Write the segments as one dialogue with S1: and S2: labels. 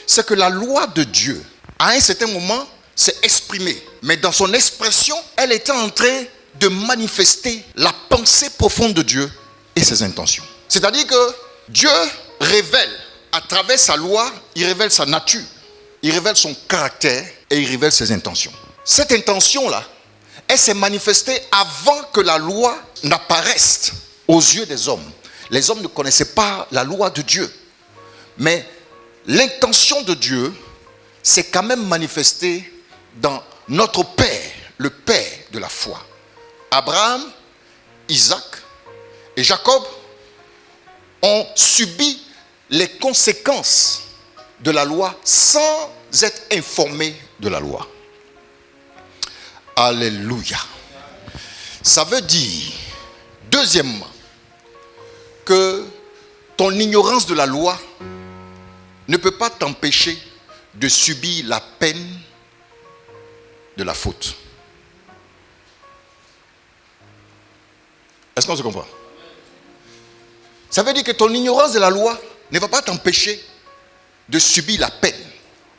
S1: c'est que la loi de Dieu, à un certain moment, s'est exprimée. Mais dans son expression, elle était en train de manifester la pensée profonde de Dieu et ses intentions. C'est-à-dire que Dieu révèle, à travers sa loi, il révèle sa nature, il révèle son caractère et il révèle ses intentions. Cette intention-là, elle s'est manifestée avant que la loi n'apparaisse aux yeux des hommes. Les hommes ne connaissaient pas la loi de Dieu. Mais l'intention de Dieu s'est quand même manifestée dans notre Père, le Père de la foi. Abraham, Isaac et Jacob ont subi les conséquences de la loi sans être informés de la loi. Alléluia. Ça veut dire, deuxièmement, que ton ignorance de la loi ne peut pas t'empêcher de subir la peine de la faute. Est-ce qu'on se comprend? Ça veut dire que ton ignorance de la loi ne va pas t'empêcher de subir la peine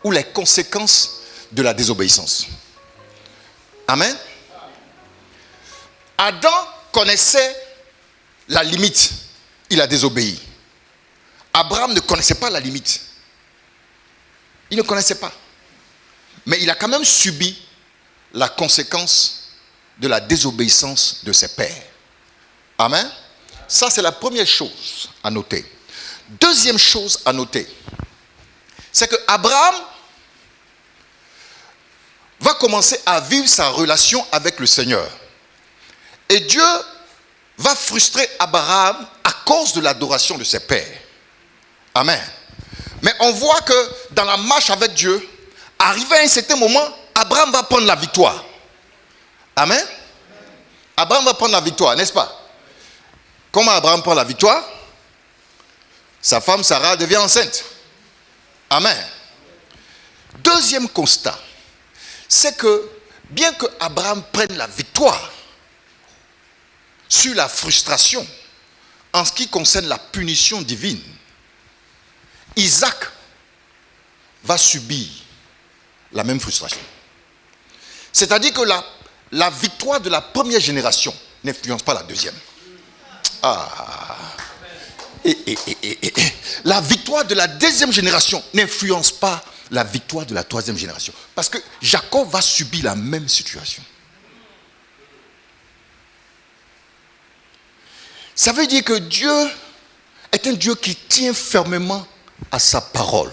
S1: ou les conséquences de la désobéissance. Amen. Adam connaissait la limite. Il a désobéi. Abraham ne connaissait pas la limite. Il ne connaissait pas. Mais il a quand même subi la conséquence de la désobéissance de ses pères. Amen. Ça, c'est la première chose à noter. Deuxième chose à noter, c'est que Abraham va commencer à vivre sa relation avec le Seigneur. Et Dieu va frustrer Abraham à cause de l'adoration de ses pères. Amen. Mais on voit que dans la marche avec Dieu, arrivé à un certain moment, Abraham va prendre la victoire. Amen. Abraham va prendre la victoire, n'est-ce pas? Comment Abraham prend la victoire? Sa femme Sarah devient enceinte. Amen. Deuxième constat, c'est que bien que Abraham prenne la victoire sur la frustration en ce qui concerne la punition divine, Isaac va subir la même frustration. C'est-à-dire que la victoire de la première génération n'influence pas la deuxième. La victoire de la deuxième génération n'influence pas la victoire de la troisième génération. Parce que Jacob va subir la même situation. Ça veut dire que Dieu est un Dieu qui tient fermement à sa parole.